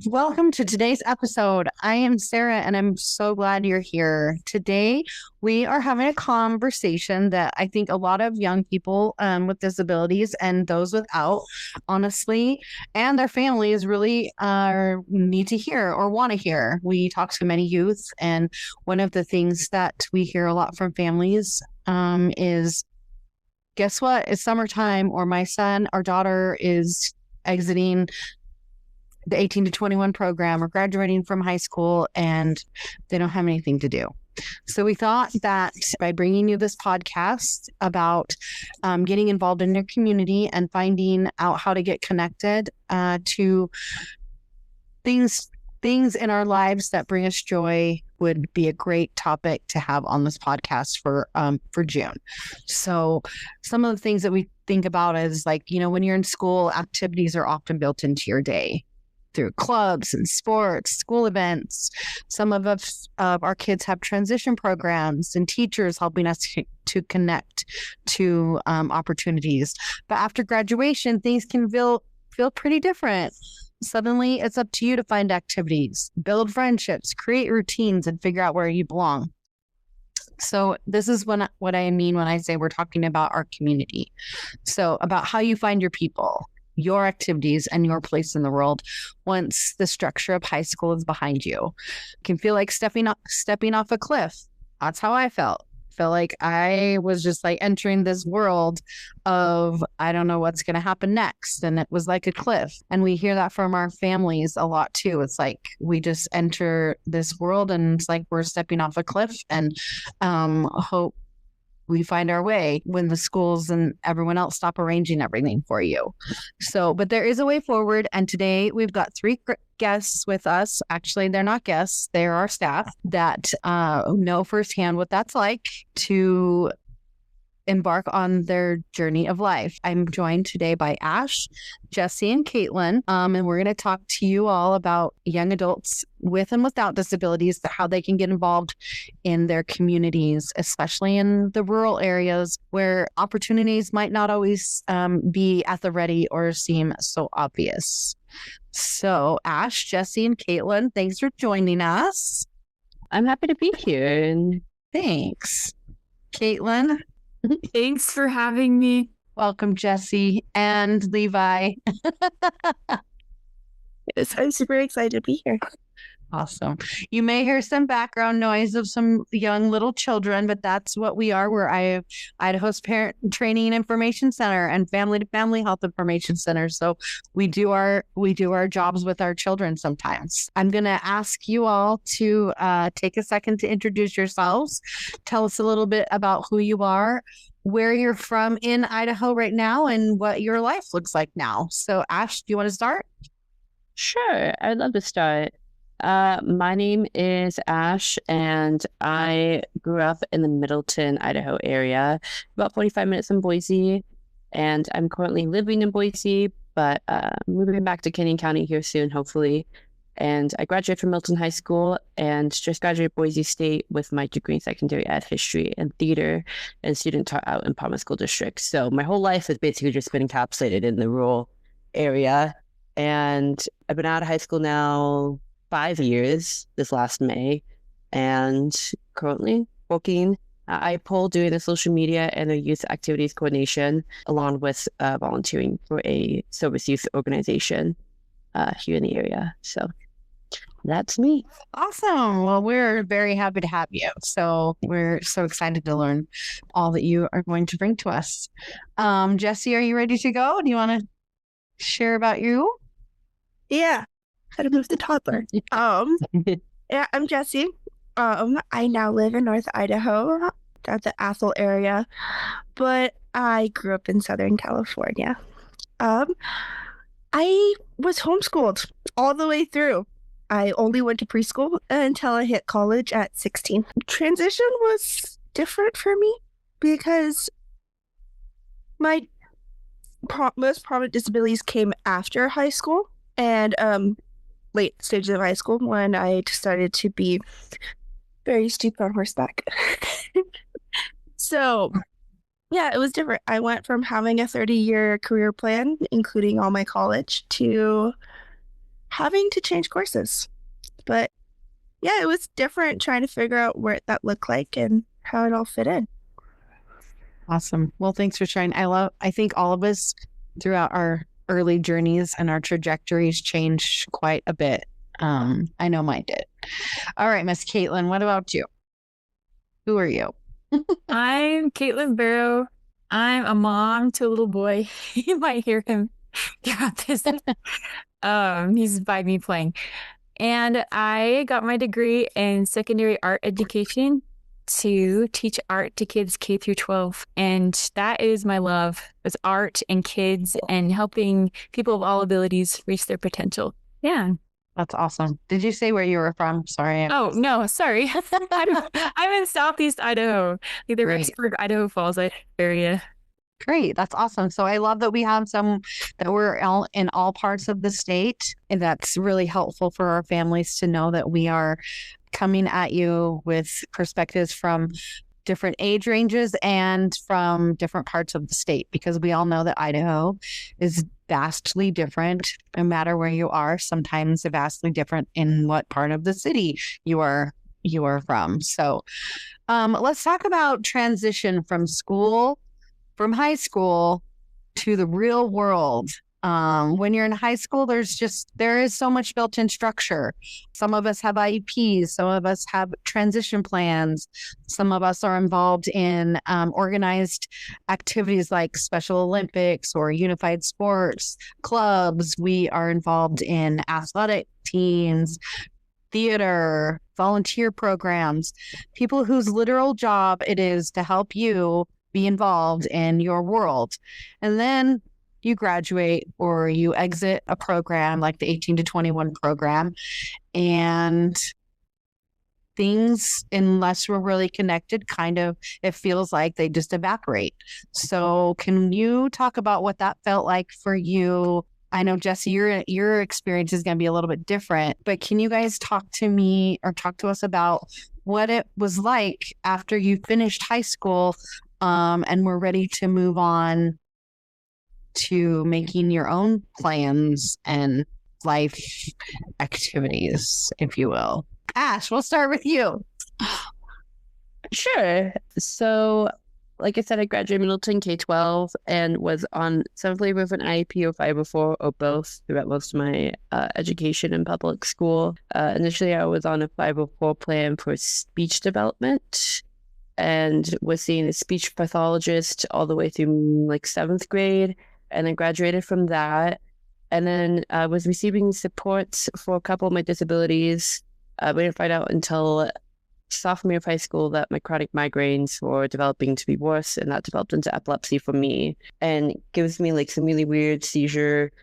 Welcome to today's episode. I am Sarah, and I'm so glad you're here. Today, we are having a conversation that I think a lot of young people with disabilities and those without, honestly, and their families really need to hear or want to hear. We talk to many youth, and one of the things that we hear a lot from families is, guess what? It's summertime, or my son or daughter is exiting the 18 to 21 program or graduating from high school and they don't have anything to do. So we thought that by bringing you this podcast about getting involved in your community and finding out how to get connected to things in our lives that bring us joy would be a great topic to have on this podcast for June. So some of the things that we think about is when you're in school, activities are often built into your day through clubs and sports, school events. Some of our kids have transition programs and teachers helping us to connect to opportunities. But after graduation, things can feel pretty different. Suddenly, it's up to you to find activities, build friendships, create routines, and figure out where you belong. So this is what I mean when I say we're talking about our community. So about how you find your people, your activities, and your place in the world once the structure of high school is behind you. It can feel like stepping off a cliff. That's how I felt. Felt like I was just entering this world of, I don't know what's going to happen next. And it was like a cliff. And we hear that from our families a lot too. It's like we just enter this world and it's like we're stepping off a cliff and hope we find our way when the schools and everyone else stop arranging everything for you. So, but there is a way forward. And today we've got three guests with us. Actually, they're not guests. They're our staff that know firsthand what that's like to embark on their journey of life. I'm joined today by Ash, Jessie, and Katelynn, and we're going to talk to you all about young adults with and without disabilities, how they can get involved in their communities, especially in the rural areas where opportunities might not always be at the ready or seem so obvious. So, Ash, Jessie, and Katelynn, thanks for joining us. I'm happy to be here. Thanks. Katelynn? Thanks for having me. Welcome, Jessie and Levi. Yes, I'm super excited to be here. Awesome. You may hear some background noise of some young little children, but that's what we are. We're Idaho's Parent Training and Information Center and Family to Family Health Information Center. So we do our jobs with our children sometimes. I'm going to ask you all to take a second to introduce yourselves. Tell us a little bit about who you are, where you're from in Idaho right now, and what your life looks like now. So Ash, do you want to start? Sure. I'd love to start. My name is Ash, and I grew up in the Middleton, Idaho area, about 45 minutes from Boise, and I'm currently living in Boise, but moving back to Canyon County here soon, hopefully. And I graduated from Milton High School and just graduated Boise State with my degree in secondary ed history and theater and student taught out in Palmer School District. So my whole life has basically just been encapsulated in the rural area. And I've been out of high school now 5 years this last May, and currently working at IPUL doing the social media and the youth activities coordination, along with volunteering for a service youth organization here in the area. So that's me. Awesome. Well, we're very happy to have you. So we're so excited to learn all that you are going to bring to us. Jessie, are you ready to go? Do you want to share about you? Yeah. How to move the toddler. Yeah, I'm Jessie. I now live in North Idaho, at the Athol area, but I grew up in Southern California. I was homeschooled all the way through. I only went to preschool until I hit college at 16. Transition was different for me because my most prominent disabilities came after high school and late stages of high school when I decided to be very stupid on horseback. So, yeah, it was different. I went from having a 30-year career plan, including all my college, to having to change courses. But yeah, it was different trying to figure out what that looked like and how it all fit in. Awesome. Well, thanks for sharing. I think all of us throughout our early journeys and our trajectories changed quite a bit. I know mine did. All right, Miss Katelynn, what about you? Who are you? I'm Katelynn Barrow. I'm a mom to a little boy. You might hear him throughout this. He's by me playing. And I got my degree in secondary art education to teach art to kids K through 12. And that is my love, is art and kids and helping people of all abilities reach their potential. Yeah. That's awesome. Did you say where you were from? Sorry. Oh, no, sorry. I'm in Southeast Idaho, either Rexburg, Idaho Falls area. Great. That's awesome. So I love that we have some that we're all in all parts of the state. And that's really helpful for our families to know that we are coming at you with perspectives from different age ranges and from different parts of the state, because we all know that Idaho is vastly different no matter where you are, sometimes vastly different in what part of the city you are from. So let's talk about transition from high school to the real world. When you're in high school, there is so much built-in structure. Some of us have IEPs, some of us have transition plans, some of us are involved in organized activities like Special Olympics or unified sports clubs. We are involved in athletic teams, theater, volunteer programs, people whose literal job it is to help you be involved in your world. And then you graduate or you exit a program like the 18 to 21 program, and things, unless we're really connected, it feels like they just evaporate. So can you talk about what that felt like for you? I know, Jessie, your experience is going to be a little bit different, but can you guys talk to me or talk to us about what it was like after you finished high school and were ready to move on to making your own plans and life activities, if you will? Ash, we'll start with you. Sure. So, like I said, I graduated Middleton K-12 and was on 7th grade with an IEP or 504 or both throughout most of my education in public school. Initially, I was on a 504 plan for speech development and was seeing a speech pathologist all the way through like 7th grade, and then graduated from that. And then I was receiving supports for a couple of my disabilities. We didn't find out until sophomore year of high school that my chronic migraines were developing to be worse, and that developed into epilepsy for me and gives me like some really weird seizure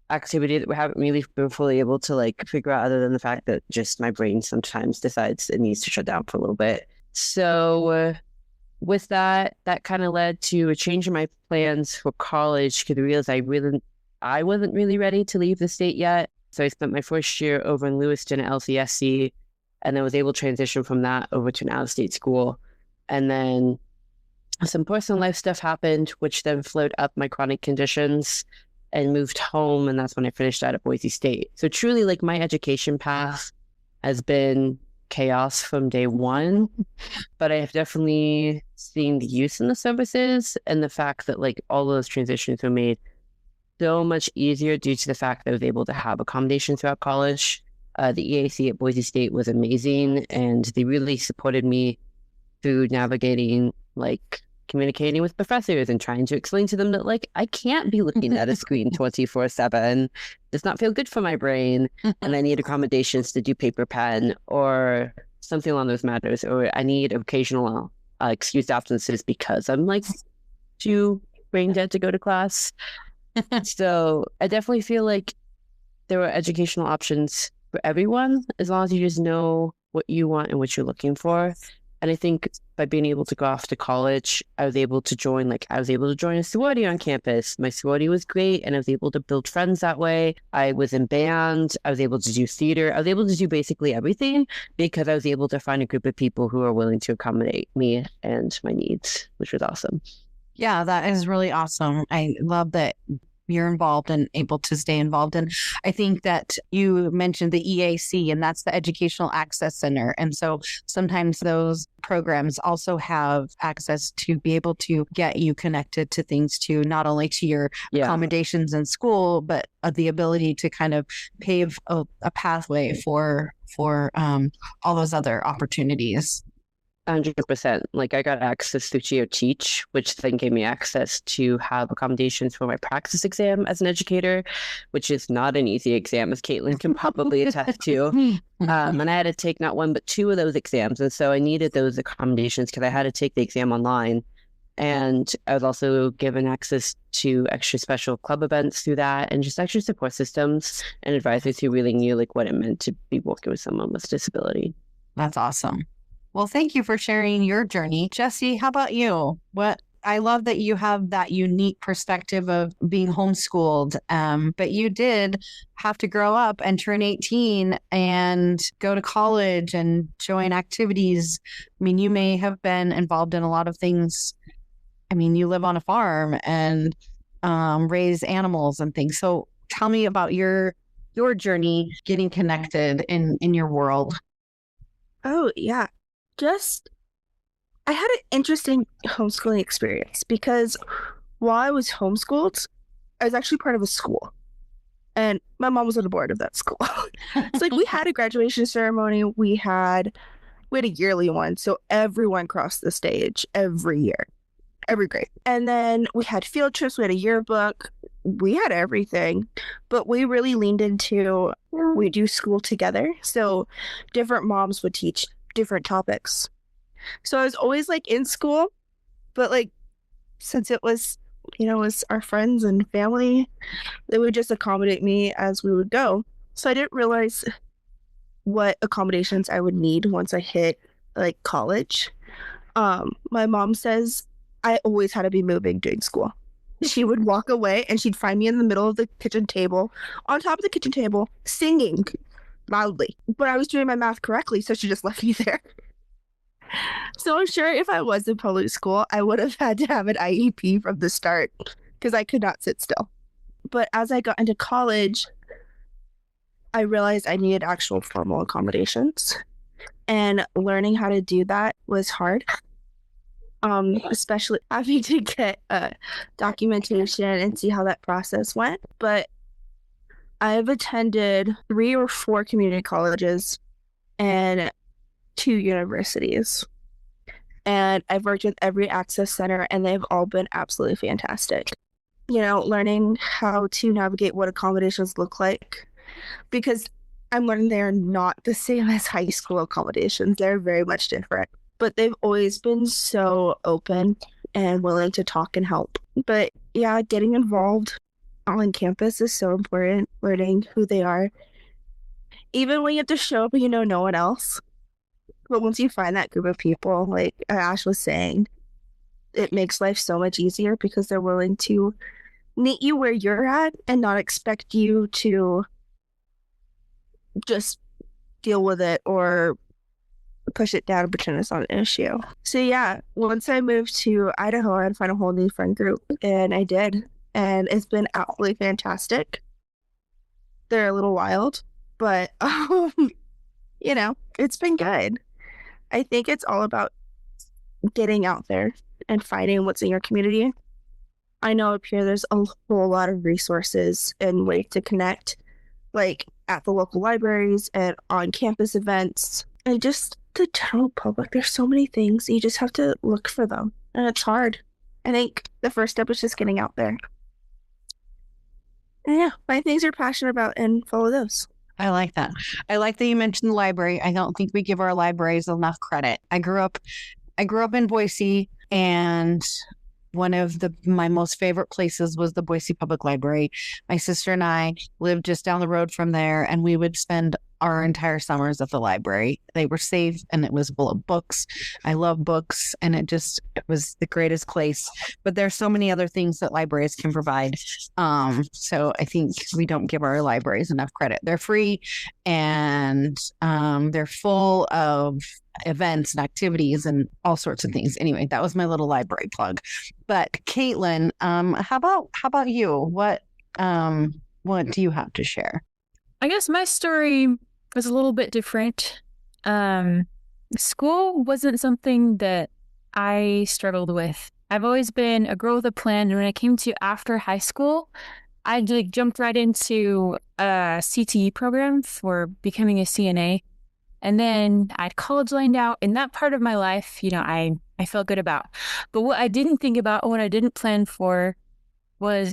activity that we haven't really been fully able to like figure out, other than the fact that just my brain sometimes decides it needs to shut down for a little bit. So with that kind of led to a change in my plans for college, because I realized I wasn't really ready to leave the state yet. So I spent my first year over in Lewiston at LCSC, and then was able to transition from that over to an out-of-state school. And then some personal life stuff happened, which then flowed up my chronic conditions and moved home. And that's when I finished out at Boise State. So truly, like, my education path has been chaos from day one, but I have definitely seen the use in the services and the fact that like all those transitions were made so much easier due to the fact that I was able to have accommodations throughout college. The EAC at Boise State was amazing, and they really supported me through navigating, like, communicating with professors and trying to explain to them that, like, I can't be looking at a screen 24/7. Does not feel good for my brain, and I need accommodations to do paper pen or something along those matters, or I need occasional excused absences because I'm, like, too brain dead to go to class. So I definitely feel like there are educational options for everyone, as long as you just know what you want and what you're looking for. And I think by being able to go off to college, I was able to join a sorority on campus. My sorority was great, and I was able to build friends that way. I was in band. I was able to do theater. I was able to do basically everything because I was able to find a group of people who are willing to accommodate me and my needs, which was awesome. Yeah, that is really awesome. I love that you're involved and able to stay involved. And I think that you mentioned the EAC, and that's the Educational Access Center. And so sometimes those programs also have access to be able to get you connected to things too, not only to your accommodations in school, but the ability to kind of pave a pathway for all those other opportunities. 100%. Like I got access to GeoTeach, which then gave me access to have accommodations for my practice exam as an educator, which is not an easy exam, as Katelynn can probably attest to. And I had to take not one, but two of those exams. And so I needed those accommodations because I had to take the exam online. And I was also given access to extra special club events through that, and just extra support systems and advisors who really knew like what it meant to be working with someone with disability. That's awesome. Well, thank you for sharing your journey. Jessie, how about you? I love that you have that unique perspective of being homeschooled, but you did have to grow up and turn 18 and go to college and join activities. I mean, you may have been involved in a lot of things. I mean, you live on a farm and raise animals and things. So tell me about your journey getting connected in your world. Oh, yeah. I had an interesting homeschooling experience because while I was homeschooled, I was actually part of a school. And my mom was on the board of that school. It's like we had a graduation ceremony. We had a yearly one. So everyone crossed the stage every year, every grade. And then we had field trips. We had a yearbook. We had everything. But we really leaned into we do school together. So different moms would teach different topics. So I was always like in school, but like since it was our friends and family, they would just accommodate me as we would go. So I didn't realize what accommodations I would need once I hit like college. My mom says I always had to be moving during school. She would walk away and she'd find me in the middle of the kitchen table, on top of the kitchen table, singing loudly. But I was doing my math correctly, so she just left me there. So I'm sure if I was in public school, I would have had to have an IEP from the start because I could not sit still. But as I got into college, I realized I needed actual formal accommodations. And learning how to do that was hard. Especially having to get documentation and see how that process went. But I've attended 3 or 4 community colleges and 2 universities. And I've worked with every access center, and they've all been absolutely fantastic. Learning how to navigate what accommodations look like, because I'm learning they're not the same as high school accommodations. They're very much different. But they've always been so open and willing to talk and help. But yeah, getting involved on campus is so important, learning who they are. Even when you have to show up and you know no one else. But once you find that group of people, like Ash was saying, it makes life so much easier because they're willing to meet you where you're at and not expect you to just deal with it or push it down and pretend it's not an issue. So yeah, once I moved to Idaho, I had to find a whole new friend group, and I did. And it's been absolutely fantastic. They're a little wild, but it's been good. I think it's all about getting out there and finding what's in your community. I know up here there's a whole lot of resources and ways to connect, like at the local libraries and on campus events, and just the general public. There's so many things. You just have to look for them, and it's hard. I think the first step is just getting out there. And yeah, find things you're passionate about and follow those. I like that. I like that you mentioned the library. I don't think we give our libraries enough credit. I grew up in Boise, and one of my most favorite places was the Boise Public Library. My sister and I lived just down the road from there, and we would spend our entire summers at the library. They were safe, and it was full of books. I love books, and it was the greatest place. But there's so many other things that libraries can provide. So I think we don't give our libraries enough credit. They're free, and they're full of events and activities and all sorts of things. Anyway, that was my little library plug. But Katelynn, how about you? what do you have to share? I guess my story was a little bit different. School wasn't something that I struggled with. I've always been a girl with a plan. And when it came to after high school, I jumped right into a CTE program for becoming a CNA. And then I had college lined out. In that part of my life, I felt good about. But what I didn't think about, what I didn't plan for were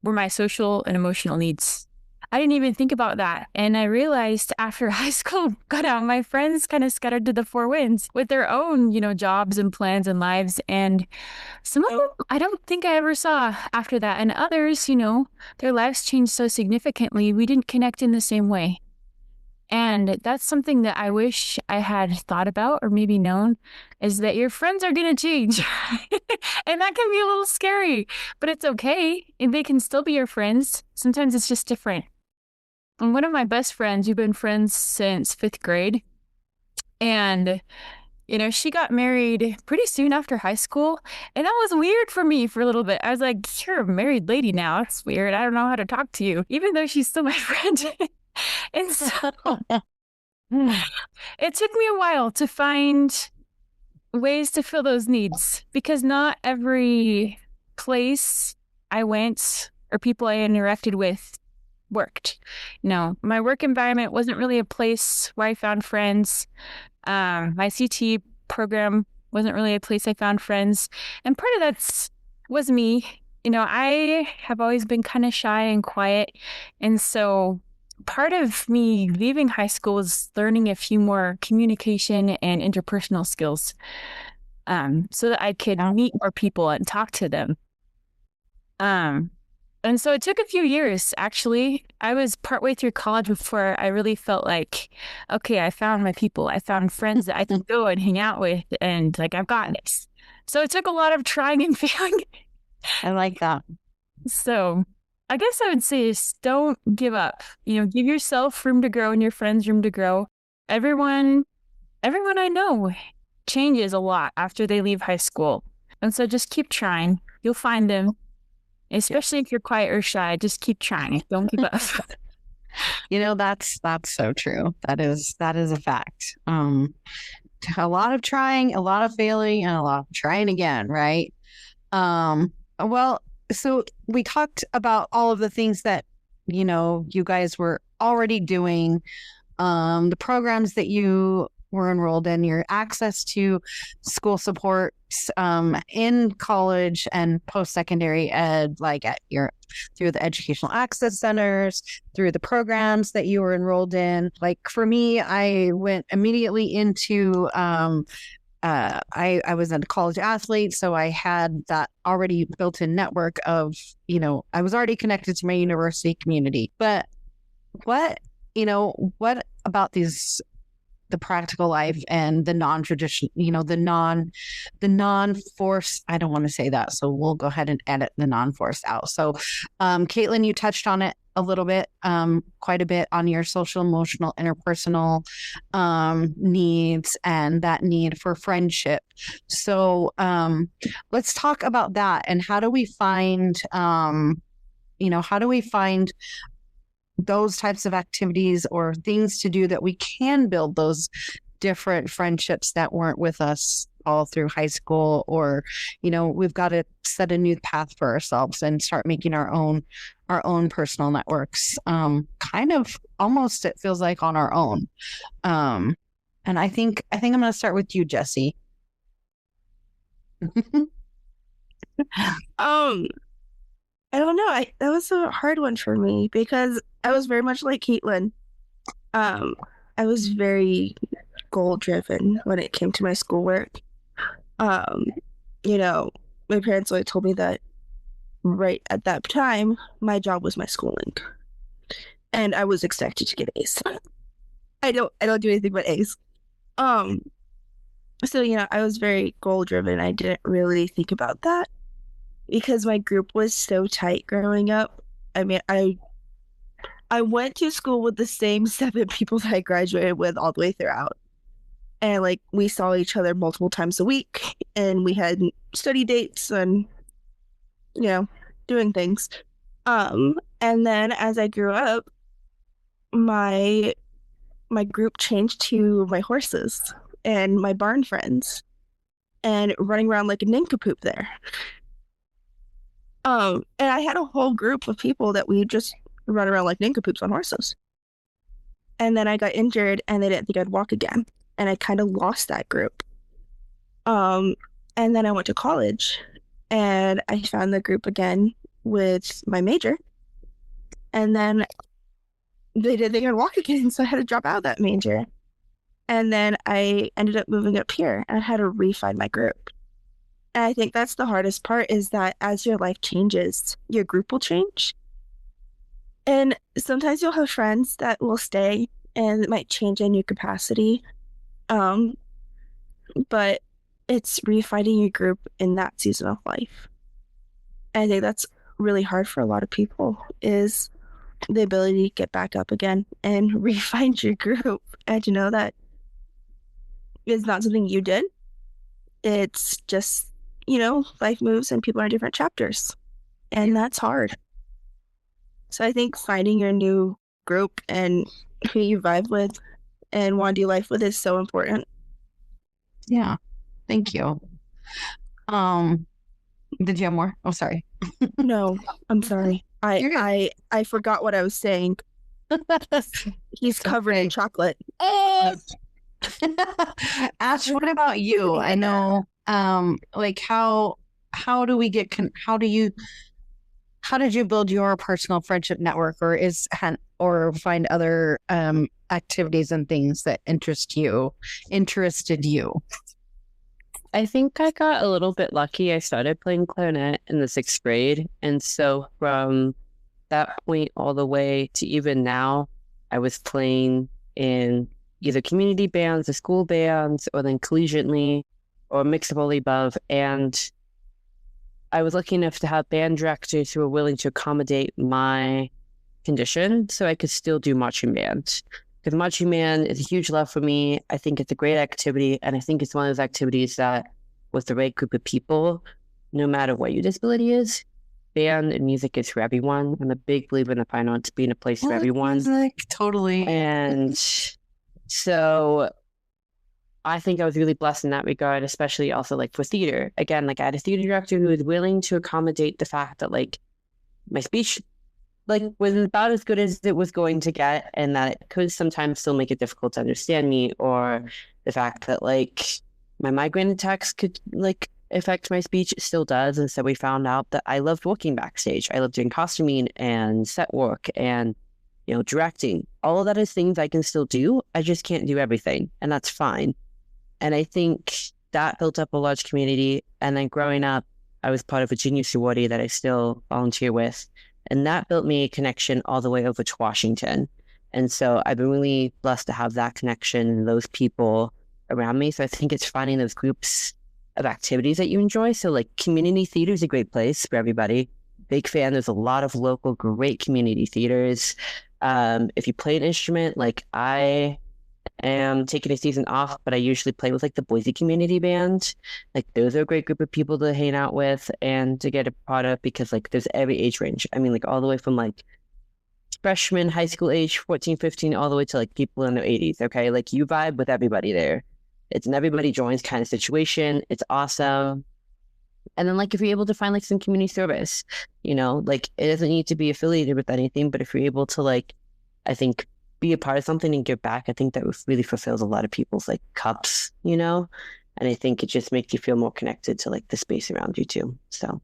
my social and emotional needs. I didn't even think about that. And I realized after high school got out, my friends kind of scattered to the four winds with their own, jobs and plans and lives. And some of them I don't think I ever saw after that. And others, their lives changed so significantly, we didn't connect in the same way. And that's something that I wish I had thought about or maybe known, is that your friends are going to change. And that can be a little scary, but it's okay. And they can still be your friends. Sometimes it's just different. And one of my best friends, we've been friends since 5th grade. And, she got married pretty soon after high school. And that was weird for me for a little bit. I was like, you're a married lady now. That's weird. I don't know how to talk to you, even though she's still my friend. And so it took me a while to find ways to fill those needs, because not every place I went or people I interacted with worked. My work environment wasn't really a place where I found friends. My CT program wasn't really a place I found friends. And part of that was me. I have always been kind of shy and quiet. And so part of me leaving high school was learning a few more communication and interpersonal skills, so that I could meet more people and talk to them. And so it took a few years, actually. I was partway through college before I really felt like, okay, I found my people. I found friends that I can go and hang out with, and I've got this. So it took a lot of trying and failing. I like that. So I guess I would say is don't give up. Give yourself room to grow and your friends room to grow. Everyone I know changes a lot after they leave high school. And so just keep trying. You'll find them. Especially if you're quiet or shy, just keep trying. Don't give up. That's so true. That is a fact. A lot of trying, a lot of failing, and a lot of trying again, right? Well, so we talked about all of the things that, you guys were already doing, the programs that you were enrolled in, your access to school support in college and post-secondary ed, through the educational access centers, through the programs that you were enrolled in. For me, I went immediately into I was a college athlete, so I had that already built-in network of, I was already connected to my university community. But what about the practical life and the non-traditional, the non-force, I don't want to say that, so we'll go ahead and edit the non-force out. So Katelynn, you touched on it a little bit, quite a bit, on your social, emotional, interpersonal needs and that need for friendship. So let's talk about that, and how do we find those types of activities or things to do that we can build those different friendships that weren't with us all through high school, or we've got to set a new path for ourselves and start making our own personal networks, kind of almost, it feels like, on our own. And I think I'm going to start with you, Jessie. I don't know. That was a hard one for me because I was very much like Katelynn. I was very goal driven when it came to my schoolwork. My parents always told me that right at that time, my job was my schooling, and I was expected to get A's. I don't do anything but A's. So I was very goal driven. I didn't really think about that, because my group was so tight growing up. I mean, I went to school with the same 7 people that I graduated with all the way throughout. And we saw each other multiple times a week, and we had study dates and, doing things. And then as I grew up, my group changed to my horses and my barn friends and running around like a nincompoop there. And I had a whole group of people that we just run around like nincompoops on horses. And then I got injured and they didn't think I'd walk again. And I kind of lost that group. And then I went to college and I found the group again with my major. And then they didn't think I'd walk again, so I had to drop out of that major. And then I ended up moving up here and I had to re-find my group. And I think that's the hardest part, is that as your life changes, your group will change. And sometimes you'll have friends that will stay and it might change in your capacity. But it's refinding your group in that season of life. And I think that's really hard for a lot of people, is the ability to get back up again and re-find your group. And you know that is not something you did. It's just, life moves and people are in different chapters. And that's hard. So I think finding your new group and who you vibe with and want to do life with is so important. Yeah. Thank you. Did you have more? Oh, sorry. No, I'm sorry. I forgot what I was saying. He's covered in chocolate. Ash, what about you? I know, like how do we get, how did you build your personal friendship network, or find other activities and things that interested you? I think I got a little bit lucky. I started playing clarinet in the 6th grade. And so from that point all the way to even now, I was playing in either community bands or school bands, or then collegiately, or a mix of all the above. And I was lucky enough to have band directors who were willing to accommodate my condition so I could still do marching band. Because marching band is a huge love for me. I think it's a great activity, and I think it's one of those activities that, with the right group of people, no matter what your disability is, band and music is for everyone. I'm a big believer in the fine arts being a place for everyone. Music, totally. And so I think I was really blessed in that regard, especially also like for theater. Again, like I had a theater director who was willing to accommodate the fact that like my speech was about as good as it was going to get, and that it could sometimes still make it difficult to understand me, or the fact that like my migraine attacks could like affect my speech. It still does. And so we found out that I loved working backstage. I loved doing costuming and set work and directing. All of that is things I can still do. I just can't do everything, and that's fine. And I think that built up a large community. And then growing up, I was part of a junior sorority that I still volunteer with. And that built me a connection all the way over to Washington. And so I've been really blessed to have that connection and those people around me. So I think it's finding those groups of activities that you enjoy. So like community theater is a great place for everybody. Big fan. There's a lot of local great community theaters. If you play an instrument, like I am taking a season off, but I usually play with like the Boise Community Band. Like those are a great group of people to hang out with and to get a part of, because like there's every age range. I mean, like all the way from like freshman, high school age, 14, 15, all the way to like people in their 80s. Okay. Like you vibe with everybody there. It's an everybody joins kind of situation. It's awesome. And then like if you're able to find like some community service, like it doesn't need to be affiliated with anything, but if you're able to like, I think, be a part of something and give back, I think that really fulfills a lot of people's like cups, and I think it just makes you feel more connected to like the space around you too. So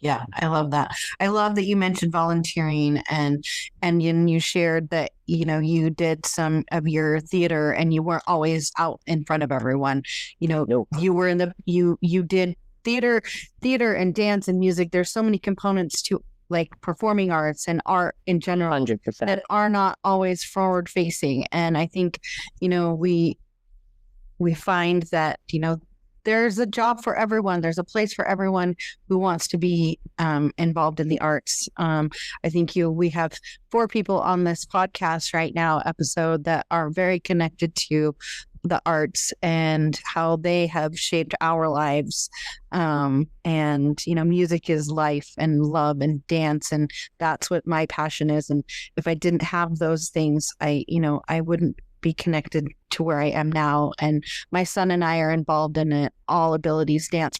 yeah, I love that. I love that you mentioned volunteering and you shared that you did some of your theater and you weren't always out in front of everyone. Nope. You were you did theater and dance and music. There's so many components to like performing arts and art in general 100%. that are not always forward facing. And I think, we find that, there's a job for everyone. There's a place for everyone who wants to be involved in the arts. I think we have 4 people on this podcast right now episode that are very connected to the arts and how they have shaped our lives. And, music is life and love and dance. And that's what my passion is. And if I didn't have those things, I wouldn't be connected to where I am now. And my son and I are involved in an all abilities dance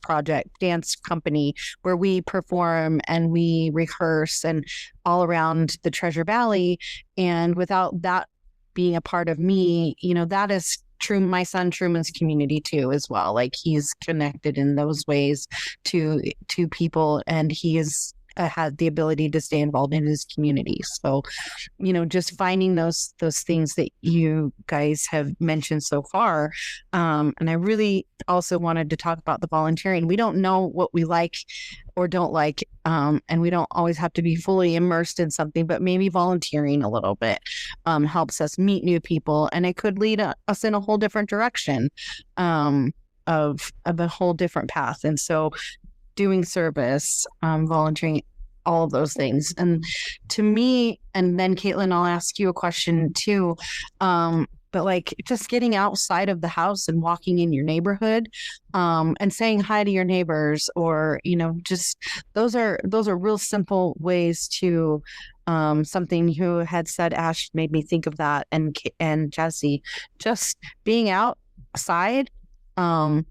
company where we perform and we rehearse and all around the Treasure Valley. And without that being a part of me, that is true. My son Truman's community too, as well. Like he's connected in those ways to people, and he is had the ability to stay involved in his community. So, just finding those things that you guys have mentioned so far. And I really also wanted to talk about the volunteering. We don't know what we like or don't like. And we don't always have to be fully immersed in something, but maybe volunteering a little bit helps us meet new people, and it could lead us in a whole different direction of a whole different path. And so doing service, volunteering, all of those things. And to me, and then Katelynn, I'll ask you a question too. But like just getting outside of the house and walking in your neighborhood, and saying hi to your neighbors, or, just those are real simple ways to, something you had said, Ash, made me think of that. And Jessie, just being outside, and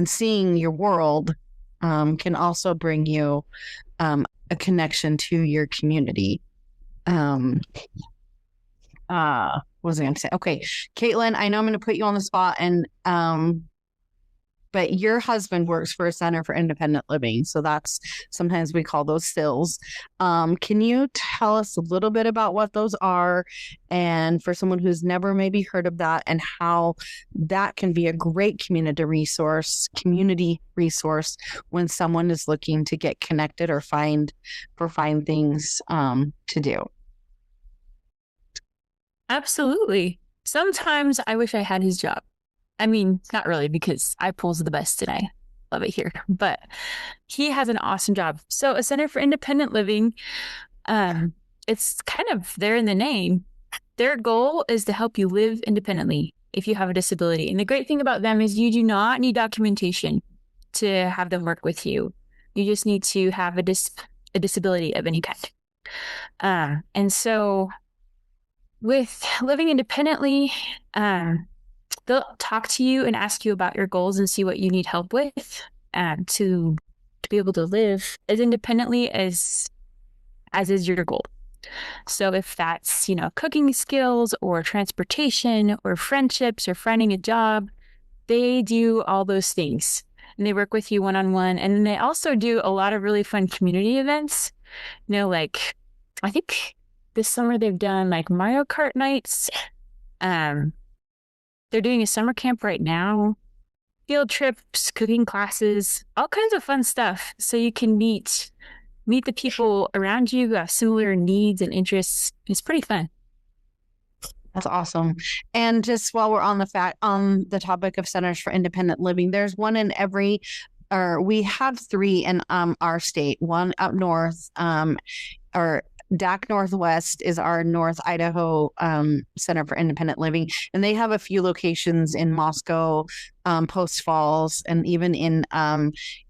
seeing your world, can also bring you a connection to your community. What was I going to say? Okay, Katelynn, I know I'm going to put you on the spot, and but your husband works for a Center for Independent Living, so that's sometimes we call those SILs. Can you tell us a little bit about what those are, and for someone who's never maybe heard of that, and how that can be a great community resource when someone is looking to get connected or find things to do? Absolutely. Sometimes I wish I had his job. I mean, not really, because IPUL's the best and I love it here, but he has an awesome job. So a Center for Independent Living, it's kind of there in the name. Their goal is to help you live independently if you have a disability. And the great thing about them is you do not need documentation to have them work with you. You just need to have a disability of any kind. And so with living independently, they'll talk to you and ask you about your goals and see what you need help with, to be able to live as independently as is your goal. So if that's, cooking skills or transportation or friendships or finding a job, they do all those things. And they work with you one-on-one. And then they also do a lot of really fun community events. Like I think this summer they've done like Mario Kart nights. They're doing a summer camp right now, field trips, cooking classes, all kinds of fun stuff. So you can meet the people around you who have similar needs and interests. It's pretty fun. That's awesome. And just while we're on the topic of Centers for Independent Living, there's one in every, or we have 3 in our state, one up north, or DAC Northwest is our North Idaho Center for Independent Living, and they have a few locations in Moscow, Post Falls, and even in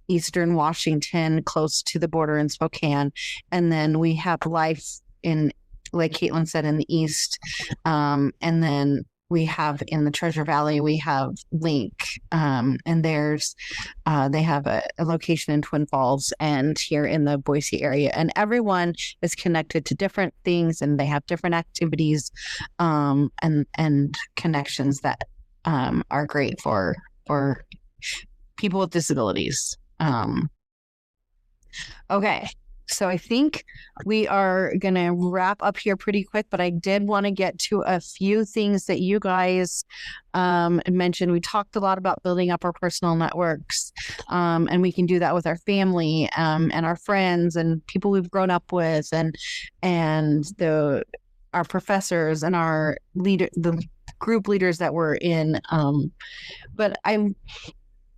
Eastern Washington, close to the border in Spokane. And then we have Life in, like Katelynn said, in the east, and then we have in the Treasure Valley, we have Link, and they have a location in Twin Falls and here in the Boise area. And everyone is connected to different things, and they have different activities and connections that are great for people with disabilities. Okay. So I think we are going to wrap up here pretty quick, but I did want to get to a few things that you guys mentioned. We talked a lot about building up our personal networks, and we can do that with our family and our friends and people we've grown up with, and our professors and the group leaders that we're in. But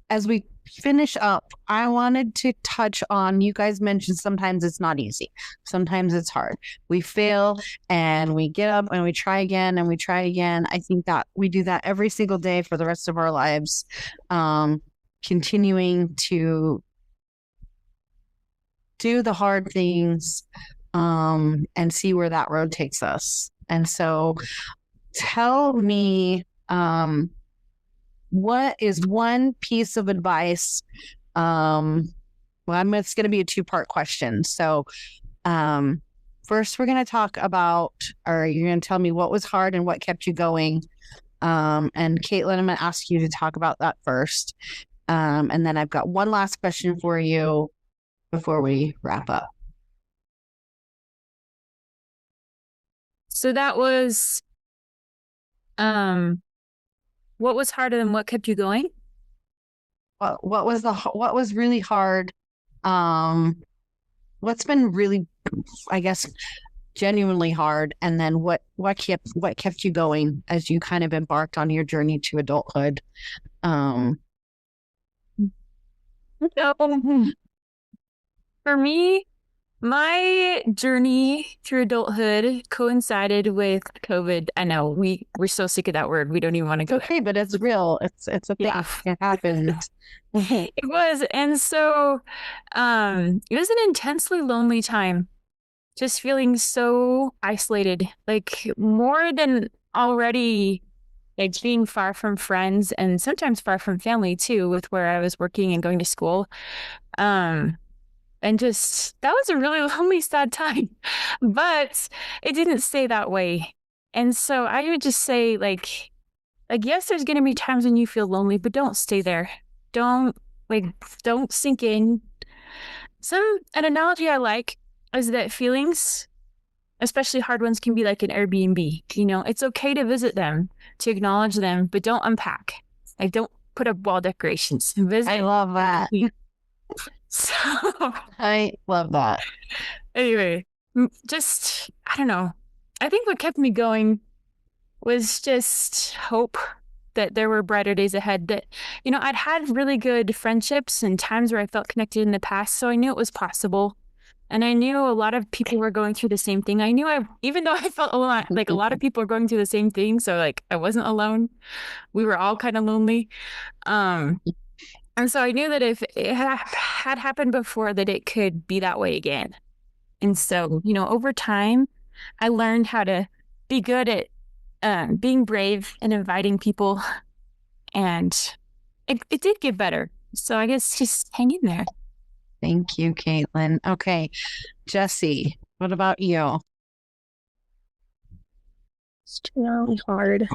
as we finish up, I wanted to touch on, you guys mentioned sometimes it's not easy. Sometimes it's hard. We fail and we get up and we try again and we try again. I think that we do that every single day for the rest of our lives, continuing to do the hard things, and see where that road takes us. And so tell me, what is one piece of advice? Well, it's going to be a 2-part question. So, first we're going to talk about, or you're going to tell me what was hard and what kept you going. And Katelynn, I'm going to ask you to talk about that first. And then I've got one last question for you before we wrap up. So that was, what was harder than what kept you going? What was really hard? What's been really, I guess, genuinely hard, and then what kept you going as you kind of embarked on your journey to adulthood? For me, my journey through adulthood coincided with COVID. I know we're so sick of that word. We don't even want to go. Okay, but it's real. It's a thing. Yeah. It happens. It was. And so it was an intensely lonely time. Just feeling so isolated, like more than already, like being far from friends and sometimes far from family too, with where I was working and going to school. And just, that was a really lonely, sad time, but it didn't stay that way. And so I would just say, like, yes, there's going to be times when you feel lonely, but don't stay there. Don't sink in. An analogy I like is that feelings, especially hard ones, can be like an Airbnb. You know, it's okay to visit them, to acknowledge them, but don't unpack. Like, don't put up wall decorations. Visit. I love that. So I love that. Anyway, just, I don't know. I think what kept me going was just hope that there were brighter days ahead, that, you know, I'd had really good friendships and times where I felt connected in the past. So I knew it was possible. And I knew a lot of people were going through the same thing. I knew even though I felt alone, like a lot of people are going through the same thing. So like I wasn't alone. We were all kind of lonely. And so I knew that if it had happened before, that it could be that way again. And so, you know, over time, I learned how to be good at being brave and inviting people. And it did get better. So I guess just hang in there. Thank you, Katelynn. Okay, Jessie, what about you? It's really hard.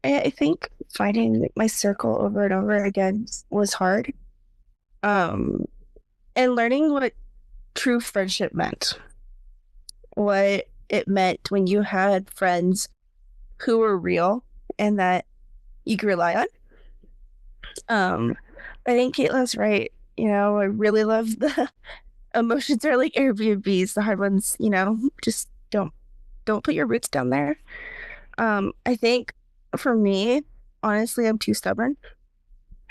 I think finding my circle over and over again was hard. And learning what true friendship meant. What it meant when you had friends who were real and that you could rely on. I think Katelyn's right. You know, I really love the emotions are like Airbnbs, the hard ones, you know, just don't put your roots down there. I think for me, honestly, I'm too stubborn.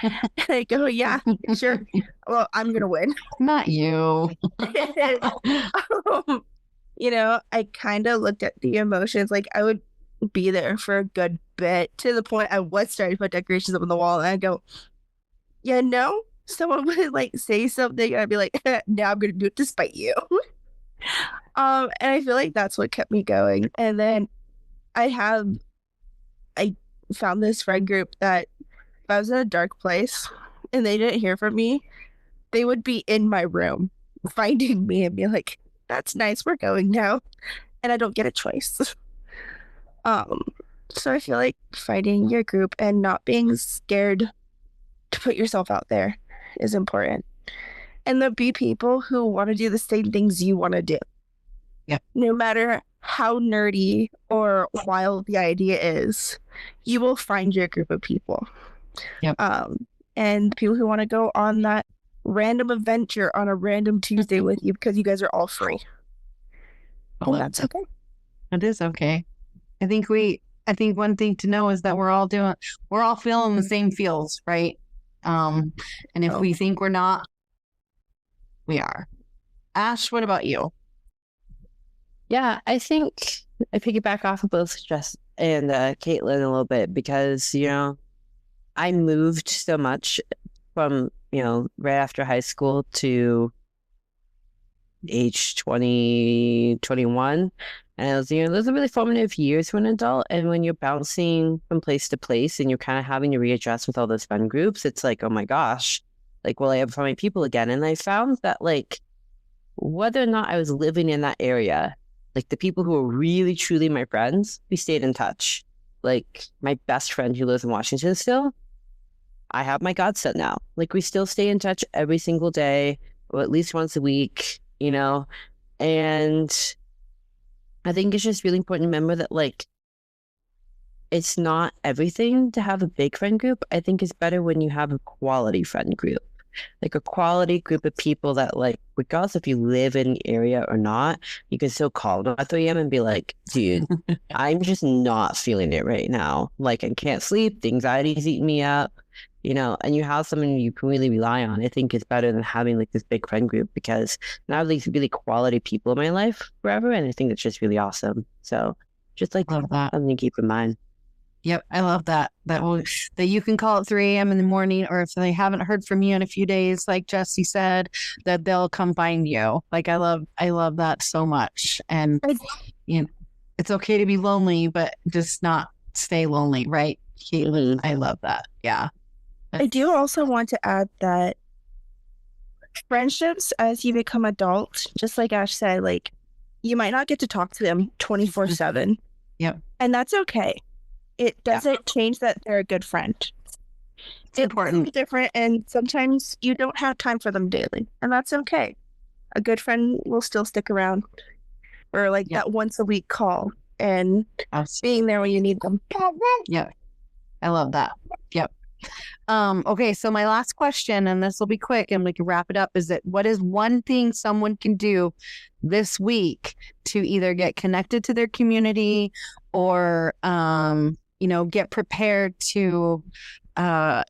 And I go, yeah, sure. Well, I'm going to win. Not you. You know, I kind of looked at the emotions. Like, I would be there for a good bit to the point I was starting to put decorations up on the wall. And I'd go, yeah, no. Someone would like say something. And I'd be like, now I'm going to do it despite you. And I feel like that's what kept me going. And then I found this friend group that if I was in a dark place and they didn't hear from me, they would be in my room finding me and be like, that's nice, we're going now. And I don't get a choice. So I feel like finding your group and not being scared to put yourself out there is important. And there'll be people who want to do the same things you want to do. Yeah. No matter how nerdy or wild the idea is, you will find your group of people. Yep. And people who want to go on that random adventure on a random Tuesday with you because you guys are all free. Oh, that's okay. It is okay. I think I think one thing to know is that we're all feeling the same feels, right? And if we think we're not, we are. Ash, what about you? Yeah, I think I piggyback off of both Jess and Katelynn a little bit because, I moved so much from, right after high school to age 20, 21. And it was, those are really formative years for an adult. And when you're bouncing from place to place and you're kind of having to readjust with all those friend groups, it's like, oh my gosh, like, will I ever find my people again? And I found that, like, whether or not I was living in that area, like the people who were really, truly my friends, we stayed in touch. Like my best friend who lives in Washington still, I have my godson now. Like we still stay in touch every single day or at least once a week, and I think it's just really important to remember that, like, it's not everything to have a big friend group. I think it's better when you have a quality friend group, like a quality group of people that, like, regardless if you live in the area or not, you can still call them at 3 a.m. and be like, dude, I'm just not feeling it right now. Like, I can't sleep. The anxiety's eating me up, and you have someone you can really rely on. I think it's better than having like this big friend group because now I have these really quality people in my life forever. And I think that's just really awesome. So just like Love that. something to keep in mind. Yep, I love that. That you can call at 3 a.m. in the morning, or if they haven't heard from you in a few days, like Jessie said, that they'll come find you. Like I love that so much. And it's okay to be lonely, but just not stay lonely, right? Katelynn, I love that. Yeah. I do also want to add that friendships, as you become adult, just like Ash said, like you might not get to talk to them 24/7. Yep. And that's okay. It doesn't change that they're a good friend. It's important. Different, and sometimes you don't have time for them daily, and that's okay. A good friend will still stick around, or like that once a week call and being there when you need them. Yeah, I love that. Yep. Okay, so my last question, and this will be quick and we can wrap it up, is that what is one thing someone can do this week to either get connected to their community or get prepared to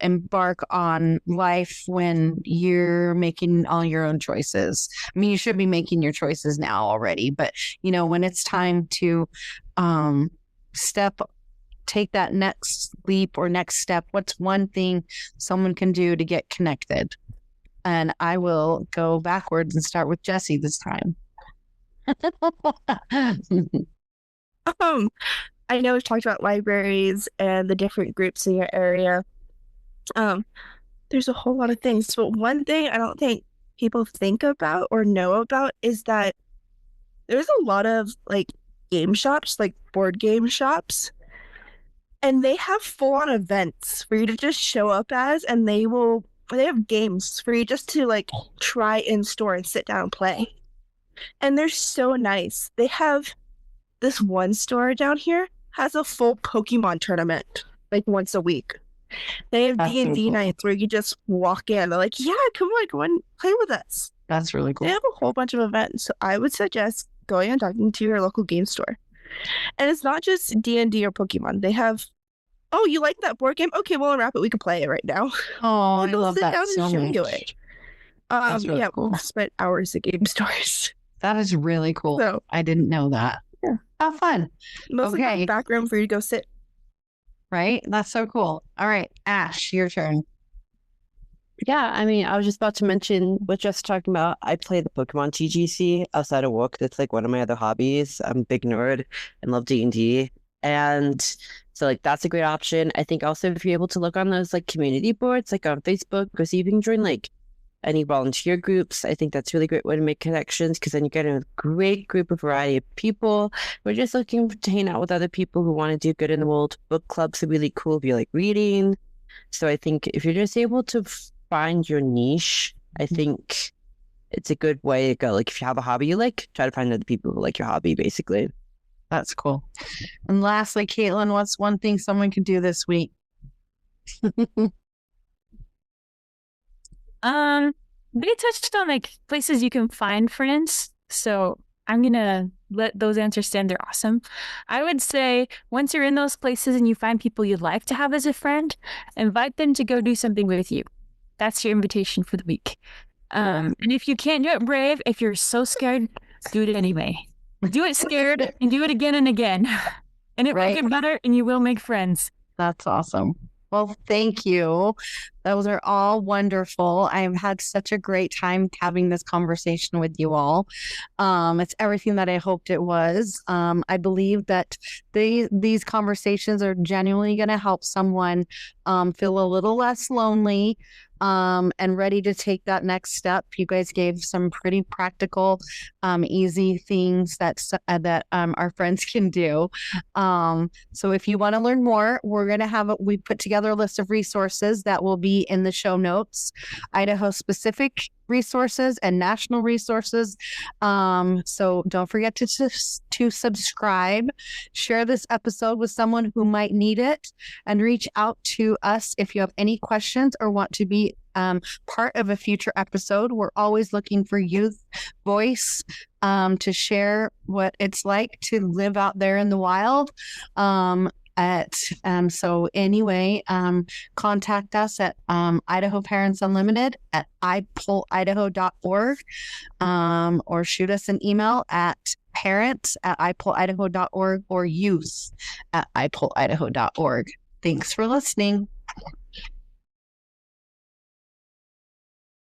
embark on life when you're making all your own choices? I mean, you should be making your choices now already, but when it's time to take that next leap or next step, what's one thing someone can do to get connected? And I will go backwards and start with Jessie this time. I know we've talked about libraries and the different groups in your area. There's a whole lot of things, but one thing I don't think people think about or know about is that there's a lot of like game shops, like board game shops, and they have full-on events for you to just show up as, and they have games for you just to like try in store and sit down and play. And they're so nice. They have this one store down here has a full Pokemon tournament like once a week. They have D&D nights where you just walk in. They're like, yeah, come on, play with us. That's really cool. They have a whole bunch of events. So I would suggest going and talking to your local game store. And it's not just D&D or Pokemon. They have, oh, you like that board game? Okay, well, unwrap it. We can play it right now. Oh, I love that so much. That's really cool. I've spent hours at game stores. That is really cool. So, I didn't know that. Yeah. How fun. Mostly back room for you to go sit. Right? That's so cool. All right, Ash, your turn. Yeah, I mean, I was just about to mention what Jess talking about. I play the Pokemon TGC outside of work. That's like one of my other hobbies. I'm a big nerd and love D&D. And so like that's a great option. I think also if you're able to look on those like community boards, like on Facebook, or see if you can join like any volunteer groups. I think that's a really great way to make connections because then you get a great group of variety of people. We're just looking to hang out with other people who want to do good in the world. Book clubs are really cool if you like reading. So I think if you're just able to find your niche, I think it's a good way to go. Like if you have a hobby you like, try to find other people who like your hobby, basically. That's cool. And lastly, Katelynn, what's one thing someone can do this week? They touched on like places you can find friends. So I'm going to let those answers stand. They're awesome. I would say once you're in those places and you find people you'd like to have as a friend, invite them to go do something with you. That's your invitation for the week. And if you can't do it brave, if you're so scared, do it anyway. Do it scared and do it again and again. And it will get better and you will make friends. That's awesome. Well, thank you. Those are all wonderful. I've had such a great time having this conversation with you all. It's everything that I hoped it was. I believe that these conversations are genuinely going to help someone feel a little less lonely and ready to take that next step. You guys gave some pretty practical, easy things that our friends can do. So if you want to learn more, we put together a list of resources that will be in the show notes, Idaho specific resources and national resources. So don't forget to subscribe, share this episode with someone who might need it, and reach out to us if you have any questions or want to be part of a future episode. We're always looking for youth voice to share what it's like to live out there in the wild. So anyway, contact us at Idaho Parents Unlimited at IPULidaho.org, or shoot us an email at parents@IPULidaho.org or youth@IPULidaho.org. Thanks for listening.